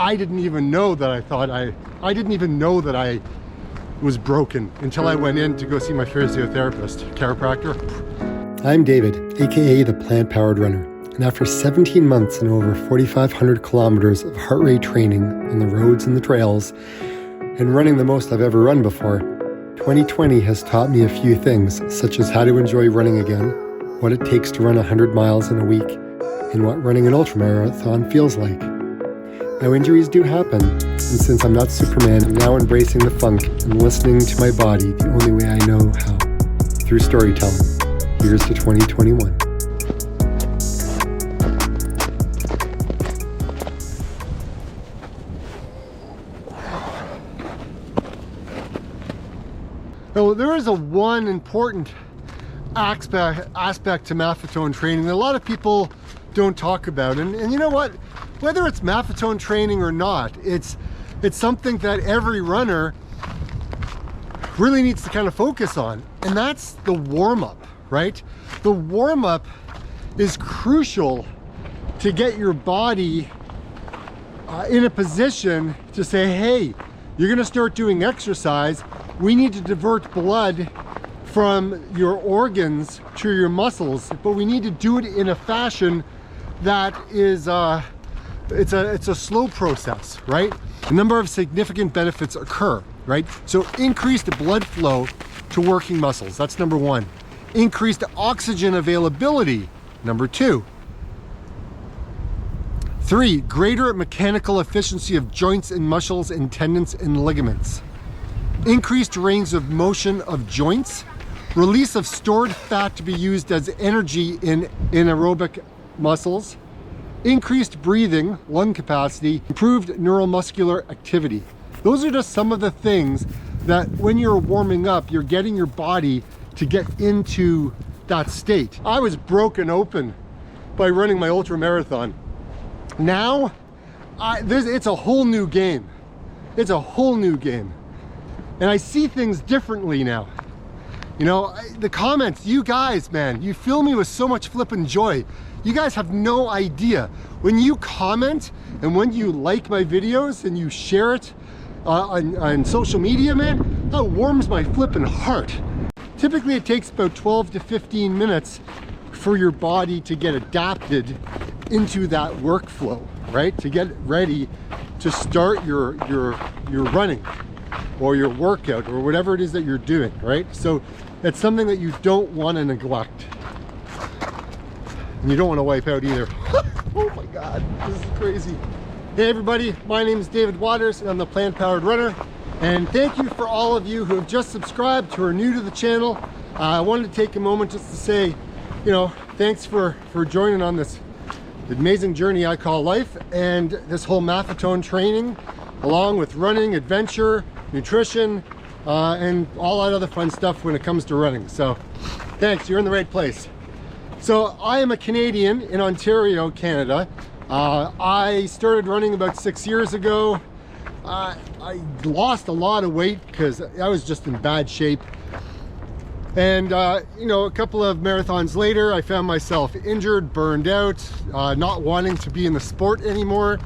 I didn't even know that I didn't even know that I was broken until I went in to go see my physiotherapist, chiropractor. I'm David, a.k.a. the plant-powered runner. And after 17 months and over 4,500 kilometers of heart rate training on the roads and the trails, and running the most I've ever run before, 2020 has taught me a few things, such as how to enjoy running again, what it takes to run 100 miles in a week, and what running an ultramarathon feels like. Now, injuries do happen, and since I'm not Superman, I'm now embracing the funk and listening to my body the only way I know how, through storytelling. Here's to 2021. Now, there is one important aspect to Maffetone training that a lot of people don't talk about, and you know what? Whether it's Maffetone training or not, it's something that every runner really needs to kind of focus on, and that's the warm-up, right? The warm-up is crucial to get your body in a position to say, hey, you're gonna start doing exercise. We need to divert blood from your organs to your muscles, but we need to do it in a fashion that is it's a slow process, right? A number of significant benefits occur, right? So increased blood flow to working muscles, that's number one. Increased oxygen availability, number two. 3, greater mechanical efficiency of joints and muscles and tendons and ligaments. Increased range of motion of joints. Release of stored fat to be used as energy in aerobic muscles. Increased breathing, lung capacity, improved neuromuscular activity. Those are just some of the things that when you're warming up, you're getting your body to get into that state. I was broken open by running my ultra marathon. Now, it's a whole new game. It's a whole new game. And I see things differently now. You know, the comments, you guys, man, you fill me with so much flippin' joy. You guys have no idea. When you comment and when you like my videos and you share it on social media, man, that warms my flippin' heart. Typically it takes about 12 to 15 minutes for your body to get adapted into that workflow, right? To get ready to start your running or your workout or whatever it is that you're doing, right? So it's something that you don't want to neglect. And you don't want to wipe out either. Oh my God, this is crazy. Hey everybody, my name is David Waters and I'm the Plant Powered Runner. And thank you for all of you who have just subscribed, who are new to the channel. I wanted to take a moment just to say, you know, thanks for joining on this amazing journey I call life, and this whole Maffetone training, along with running, adventure, nutrition, and all that other fun stuff when it comes to running. So thanks, you're in the right place. So I am a Canadian in Ontario, Canada. I started running about 6 years ago. I lost a lot of weight because I was just in bad shape. And you know, a couple of marathons later, I found myself injured, burned out, not wanting to be in the sport anymore,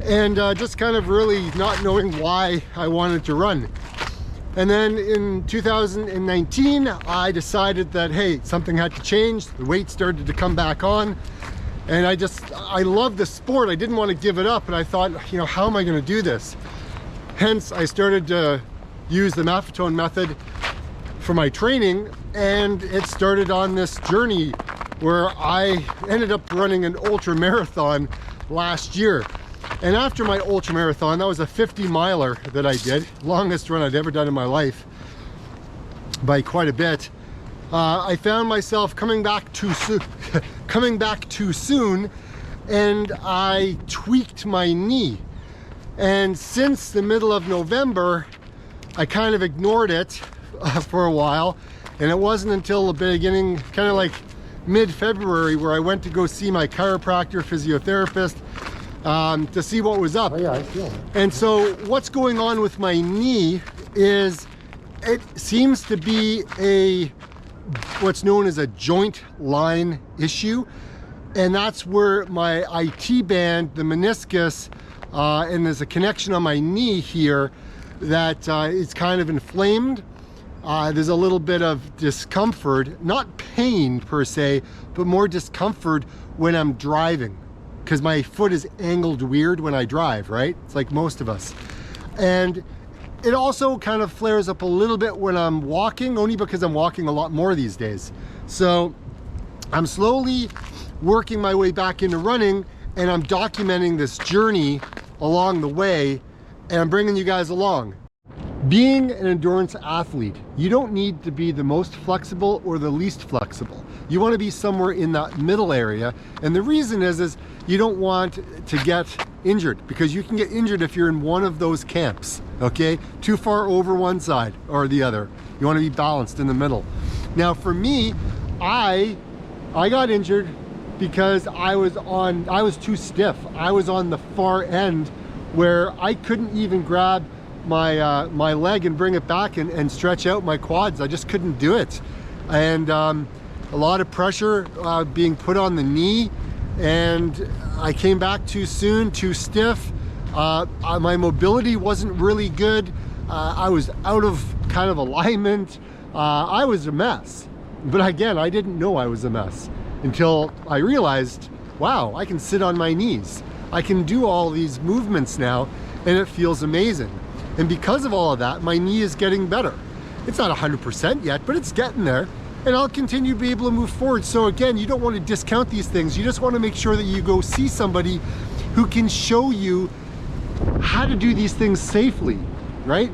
and just kind of really not knowing why I wanted to run. And then in 2019, I decided that, hey, something had to change. The weight started to come back on, and I love the sport. I didn't want to give it up, and I thought, you know, how am I going to do this? Hence, I started to use the Maffetone Method for my training, and it started on this journey where I ended up running an ultra marathon last year. And after my ultra marathon, that was a 50-miler that I did, longest run I'd ever done in my life by quite a bit. I found myself coming back too soon, and I tweaked my knee. And since the middle of November, I kind of ignored it for a while, and it wasn't until the beginning, kind of like mid-February, where I went to go see my chiropractor, physiotherapist, to see what was up. Oh yeah, I feel it. And so what's going on with my knee is it seems to be what's known as a joint line issue, and that's where my IT band, the meniscus, and there's a connection on my knee here that is kind of inflamed. There's a little bit of discomfort, not pain per se, but more discomfort when I'm driving, because my foot is angled weird when I drive, right? It's like most of us. And it also kind of flares up a little bit when I'm walking, only because I'm walking a lot more these days. So I'm slowly working my way back into running, and I'm documenting this journey along the way, and I'm bringing you guys along. Being an endurance athlete, you don't need to be the most flexible or the least flexible. You want to be somewhere in that middle area, and the reason is you don't want to get injured, because you can get injured if you're in one of those camps, okay? Too far over one side or the other. You want to be balanced in the middle. Now for me, I got injured because I was too stiff. I was on the far end where I couldn't even grab my leg and bring it back and stretch out my quads. I just couldn't do it. And a lot of pressure being put on the knee, and I came back too soon, too stiff. My mobility wasn't really good. I was out of kind of alignment. I was a mess. But again, I didn't know I was a mess until I realized, wow, I can sit on my knees. I can do all these movements now, and it feels amazing. And because of all of that, my knee is getting better. It's not 100% yet, but it's getting there. And I'll continue to be able to move forward. So again, you don't want to discount these things. You just want to make sure that you go see somebody who can show you how to do these things safely, right?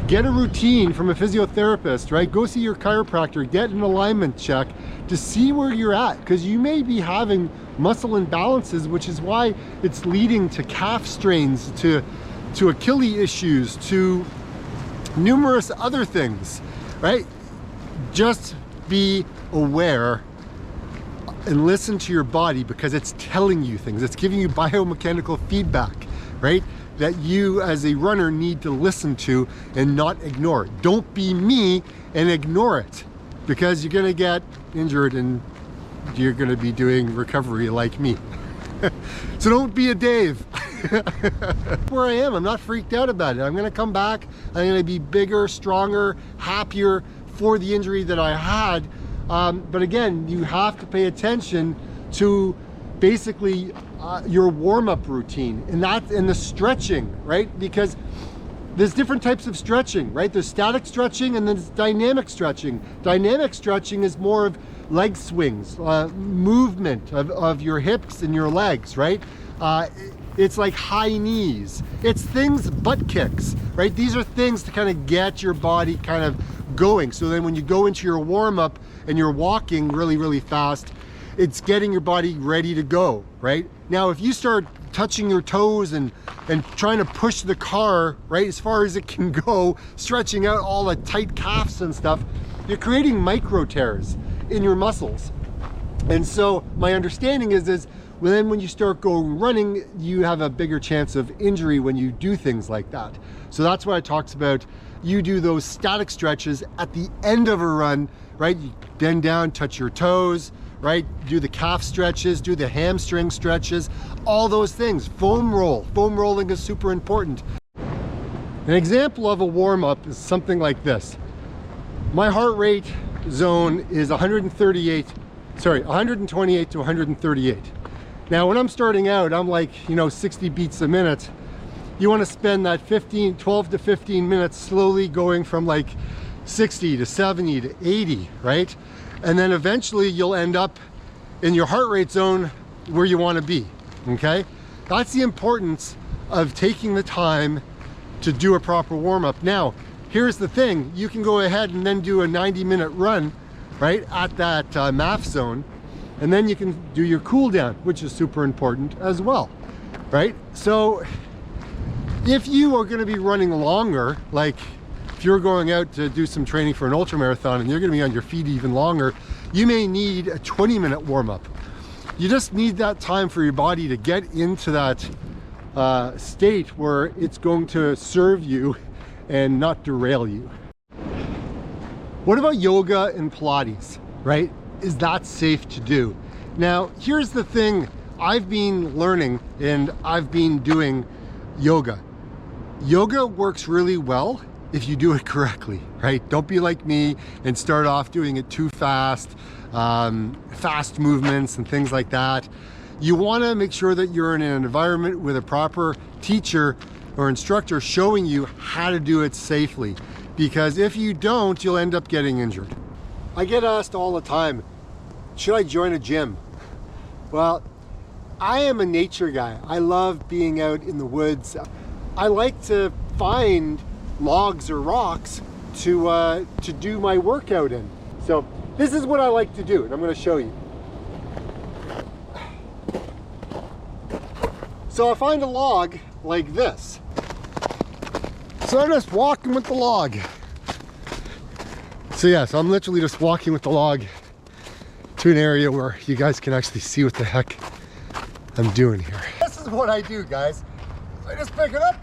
Get a routine from a physiotherapist, right? Go see your chiropractor, get an alignment check to see where you're at, because you may be having muscle imbalances, which is why it's leading to calf strains, to Achilles issues, to numerous other things, right? Just be aware and listen to your body, because it's telling you things. It's giving you biomechanical feedback, right? That you as a runner need to listen to and not ignore. Don't be me and ignore it, because you're gonna get injured and you're gonna be doing recovery like me. So don't be a Dave. Where I am, I'm not freaked out about it. I'm gonna come back, I'm gonna be bigger, stronger, happier for the injury that I had. But again, you have to pay attention to basically your warm-up routine, and the stretching, right? Because there's different types of stretching, right? There's static stretching and then there's dynamic stretching. Dynamic stretching is more of leg swings, movement of your hips and your legs, right? It's like high knees. It's things, butt kicks, right? These are things to kind of get your body kind of going. So then when you go into your warm-up and you're walking really, really fast, it's getting your body ready to go, right? Now, if you start touching your toes and trying to push the car, right, as far as it can go, stretching out all the tight calves and stuff, you're creating micro tears in your muscles. And so my understanding is then when you start going running, you have a bigger chance of injury when you do things like that. So that's why it talks about you do those static stretches at the end of a run, right? You bend down, touch your toes, right? Do the calf stretches, do the hamstring stretches, all those things. Foam roll. Foam rolling is super important. An example of a warm-up is something like this. My heart rate zone is 128 to 138. Now, when I'm starting out, I'm like, 60 beats a minute. You want to spend that 12 to 15 minutes slowly going from like 60 to 70 to 80, right? And then eventually you'll end up in your heart rate zone where you want to be, okay? That's the importance of taking the time to do a proper warm-up. Now, here's the thing. You can go ahead and then do a 90-minute run, right, at that MAF zone, and then you can do your cool down, which is super important as well, right? So if you are going to be running longer, like if you're going out to do some training for an ultra marathon and you're going to be on your feet even longer, you may need a 20-minute warm-up. You just need that time for your body to get into that state where it's going to serve you and not derail you. What about yoga and Pilates, right? Is that safe to do? Now, here's the thing I've been learning and I've been doing yoga. Yoga works really well if you do it correctly, right? Don't be like me and start off doing it too fast, fast movements and things like that. You want to make sure that you're in an environment with a proper teacher or instructor showing you how to do it safely, because if you don't, you'll end up getting injured. I get asked all the time, should I join a gym? Well, I am a nature guy. I love being out in the woods. I like to find logs or rocks to do my workout in. So this is what I like to do, and I'm going to show you. So I find a log like this. So I'm just walking with the log. So yes, I'm literally just walking with the log to an area where you guys can actually see what the heck I'm doing here. This is what I do, guys. I just pick it up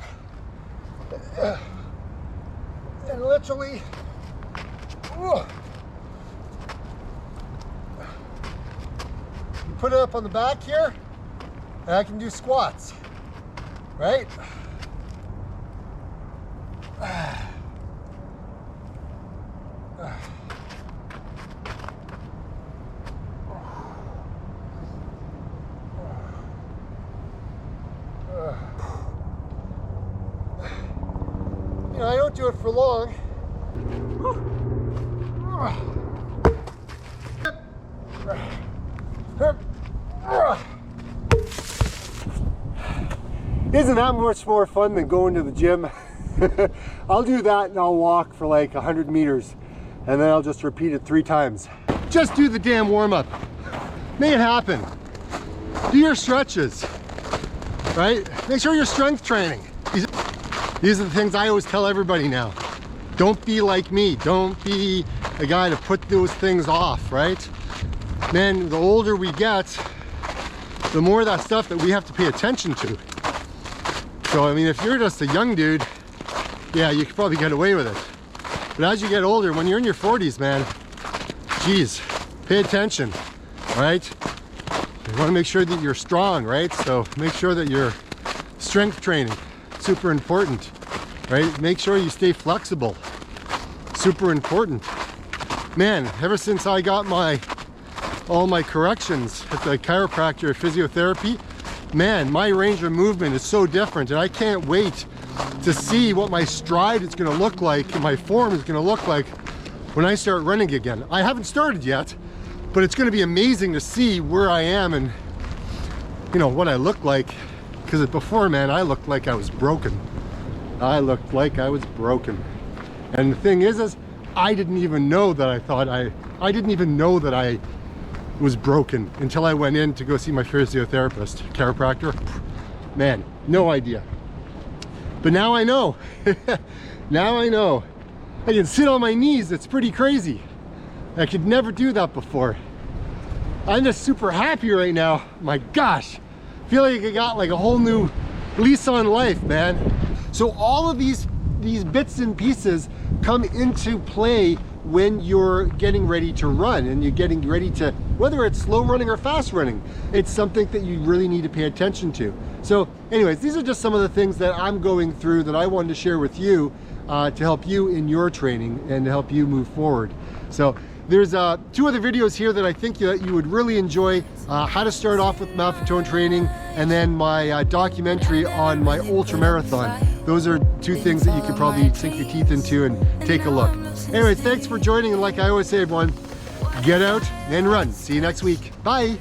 and literally put it up on the back here, and I can do squats, right? You know, I don't do it for long. Isn't that much more fun than going to the gym? I'll do that and I'll walk for like 100 meters and then I'll just repeat it 3 times. Just do the damn warm-up. Make it happen. Do your stretches, right? Make sure you're strength training. These are the things I always tell everybody now. Don't be like me. Don't be a guy to put those things off, right? Man, the older we get, the more of that stuff that we have to pay attention to. So, I mean, if you're just a young dude, yeah, you could probably get away with it. But as you get older, when you're in your 40s, man, geez, pay attention, right? You want to make sure that you're strong, right? So make sure that you're strength training. Super important, right? Make sure you stay flexible. Super important. Man, ever since I got all my corrections at the chiropractor physiotherapy, man, my range of movement is so different, and I can't wait to see what my stride is going to look like and my form is going to look like when I start running again. I haven't started yet, but it's going to be amazing to see where I am and, you know, what I look like. Because before, man, I looked like I was broken. I looked like I was broken. And the thing is I didn't even know that I didn't even know that I was broken until I went in to go see my physiotherapist, chiropractor. Man, no idea. But now I know. Now I know. I can sit on my knees. It's pretty crazy. I could never do that before. I'm just super happy right now. My gosh. I feel like I got like a whole new lease on life, man. So all of these bits and pieces come into play when you're getting ready to run and you're getting ready to, whether it's slow running or fast running, it's something that you really need to pay attention to. So anyways, these are just some of the things that I'm going through that I wanted to share with you to help you in your training and to help you move forward. So there's 2 other videos here that I think that you would really enjoy. How to start off with Maffetone training, and then my documentary on my ultra marathon. Those are 2 things that you could probably sink your teeth into and take a look. Anyways, thanks for joining, and like I always say, everyone, get out and run. See you next week. Bye.